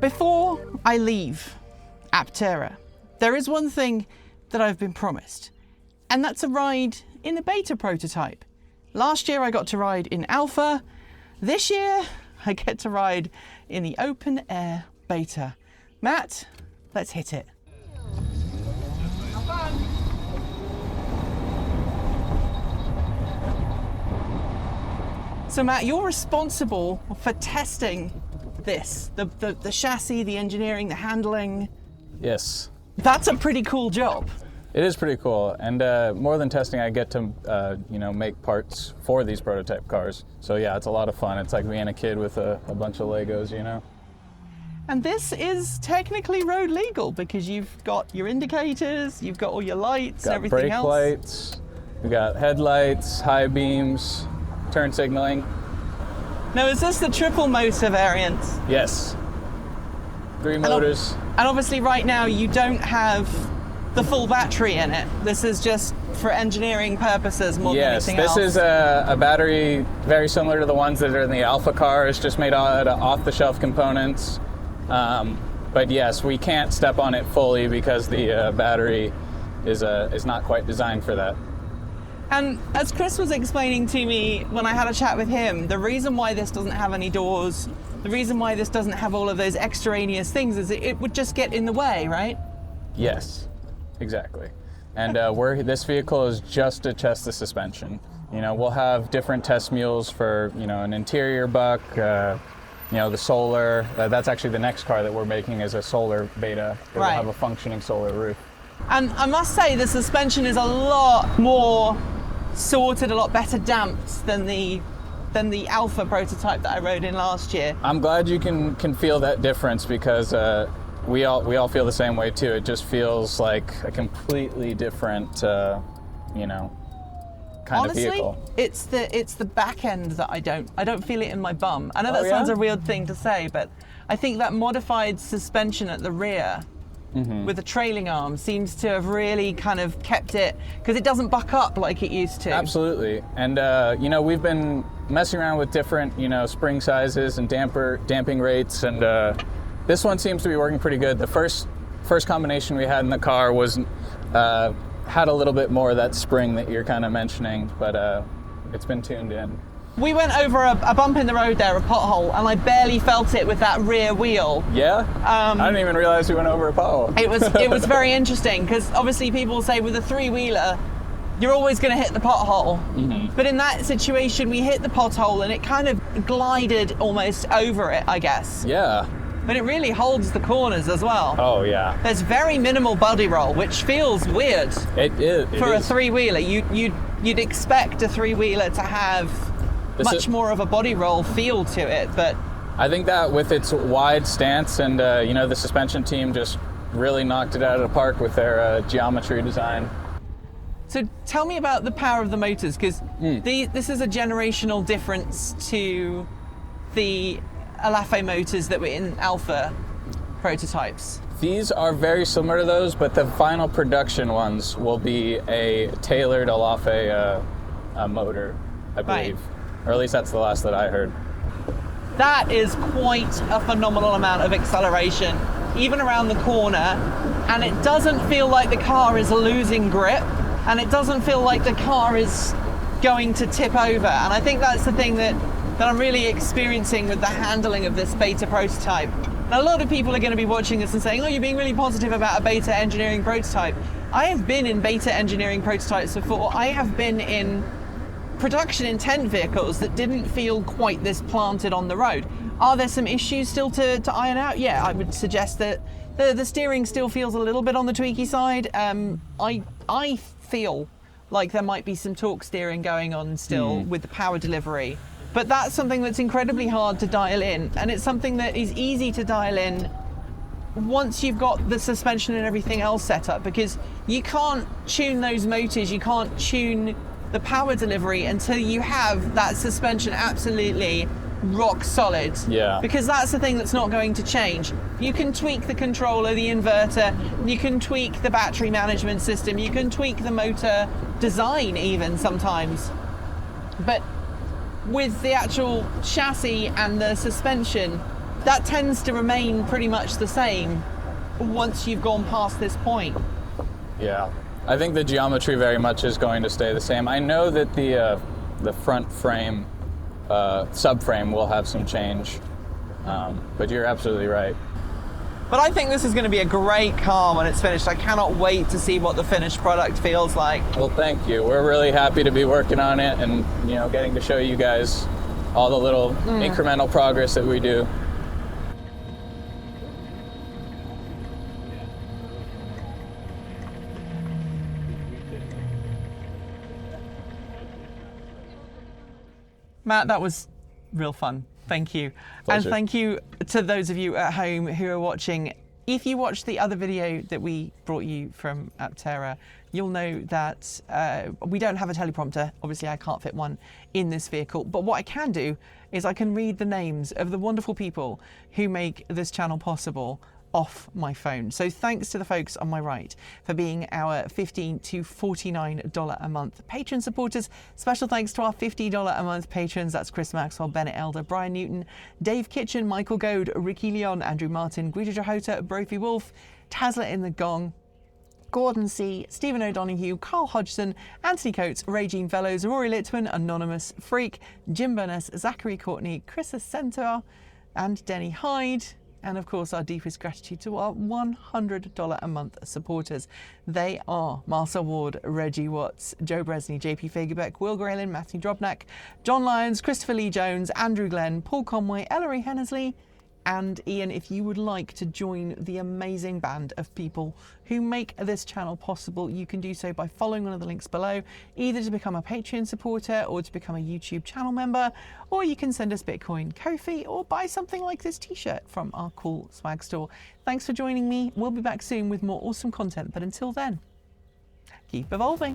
Before I leave Aptera, there is one thing that I've been promised, and that's a ride in the beta prototype. Last year I got to ride in alpha. This year I get to ride in the open air beta. Matt, let's hit it. Have fun. So Matt, you're responsible for testing this, the chassis, the engineering, the handling. Yes. That's a pretty cool job. It is pretty cool, and more than testing, I get to make parts for these prototype cars. So yeah, it's a lot of fun. It's like being a kid with a bunch of Legos, you know. And this is technically road legal because you've got your indicators, you've got all your lights, everything else. Brake lights, we got headlights, high beams, turn signaling. Now, is this the triple motor variant? Yes. 3 motors. And obviously right now you don't have the full battery in it. This is just for engineering purposes more than anything else. Yes, this is a battery very similar to the ones that are in the Alpha car. It's just made out of off-the-shelf components. But yes, we can't step on it fully because the battery is not quite designed for that. And as Chris was explaining to me when I had a chat with him, the reason why this doesn't have any doors, the reason why this doesn't have all of those extraneous things is it would just get in the way, right? Yes, exactly. And this vehicle is just to test the suspension. You know, we'll have different test mules for, an interior buck, the solar. That's actually the next car that we're making is a solar beta. It will have a functioning solar roof. And I must say the suspension is a lot more sorted, a lot better damped than the Alpha prototype that I rode in last year. I'm glad you can feel that difference because we all feel the same way too. It just feels like a completely different, kind Honestly, of vehicle. It's the back end that I don't feel it in my bum. I know that sounds a weird thing to say, but I think that modified suspension at the rear with the trailing arm seems to have really kind of kept it, because it doesn't buck up like it used to. Absolutely. And we've been messing around with different spring sizes and damping rates, and this one seems to be working pretty good. The first combination we had in the car was had a little bit more of that spring that you're kind of mentioning, but it's been tuned in. We went over a bump in the road there, a pothole, and I barely felt it with that rear wheel. Yeah? I didn't even realize we went over a pothole. It was very interesting, because obviously people say with a three-wheeler, you're always going to hit the pothole. Mm-hmm. But in that situation, we hit the pothole and it kind of glided almost over it, I guess. Yeah. But it really holds the corners as well. Oh, yeah. There's very minimal body roll, which feels weird. It is. For a three-wheeler. You'd expect a three-wheeler to have much more of a body roll feel to it, but I think that with its wide stance and the suspension team just really knocked it out of the park with their geometry design. So tell me about the power of the motors, because this is a generational difference to the Alafe motors that were in Alpha prototypes. These are very similar to those, but the final production ones will be a tailored Alafe motor, I believe. Right. Or at least that's the last that I heard. That is quite a phenomenal amount of acceleration, even around the corner, and it doesn't feel like the car is losing grip, and it doesn't feel like the car is going to tip over. And I think that's the thing that I'm really experiencing with the handling of this beta prototype. Now, a lot of people are going to be watching this and saying, oh, you're being really positive about a beta engineering prototype. I have been in beta engineering prototypes before. I have been in production intent vehicles that didn't feel quite this planted on the road. Are there some issues still to iron out? Yeah, I would suggest that the steering still feels a little bit on the tweaky side. I feel like there might be some torque steering going on still with the power delivery. But that's something that's incredibly hard to dial in, and it's something that is easy to dial in once you've got the suspension and everything else set up, because you can't tune those motors, you can't tune the power delivery until you have that suspension absolutely rock solid. Yeah. Because that's the thing that's not going to change. You can tweak the controller, the inverter, you can tweak the battery management system, you can tweak the motor design even sometimes. But with the actual chassis and the suspension, that tends to remain pretty much the same once you've gone past this point. Yeah, I think the geometry very much is going to stay the same. I know that the front frame, subframe will have some change, but you're absolutely right. But I think this is going to be a great car when it's finished. I cannot wait to see what the finished product feels like. Well, thank you. We're really happy to be working on it and, you know, getting to show you guys all the little incremental progress that we do. Matt, that was real fun. Thank you. Pleasure. And thank you to those of you at home who are watching. If you watched the other video that we brought you from Aptera, you'll know that we don't have a teleprompter. Obviously, I can't fit one in this vehicle. But what I can do is I can read the names of the wonderful people who make this channel possible off my phone. So thanks to the folks on my right for being our $15 to $49 a month patron supporters. Special thanks to our $50 a month patrons. That's Chris Maxwell, Bennett Elder, Brian Newton, Dave Kitchen, Michael Goad, Ricky Leon, Andrew Martin, Guido Jahota, Brophy Wolf, Tashlin in the Gong, Gordon C, Stephen O'Donoghue, Carl Hodgson, Anthony Coates, Regine Fellows, Rory Litwin, Anonymous Freak, Jim Burness, Zachary Courtney, Chris Centaur, and Denny Hyde. And of course, our deepest gratitude to our $100 a month supporters. They are Marcel Ward, Reggie Watts, Joe Bresney, JP Fagerbeck, Will Graylin, Matthew Drobnak, John Lyons, Christopher Lee Jones, Andrew Glenn, Paul Conway, Ellery Hennesley, and Ian. If you would like to join the amazing band of people who make this channel possible, you can do so by following one of the links below, either to become a Patreon supporter or to become a YouTube channel member, or you can send us Bitcoin, Ko-fi, or buy something like this t-shirt from our cool swag store. Thanks for joining me. We'll be back soon with more awesome content, but until then, keep evolving.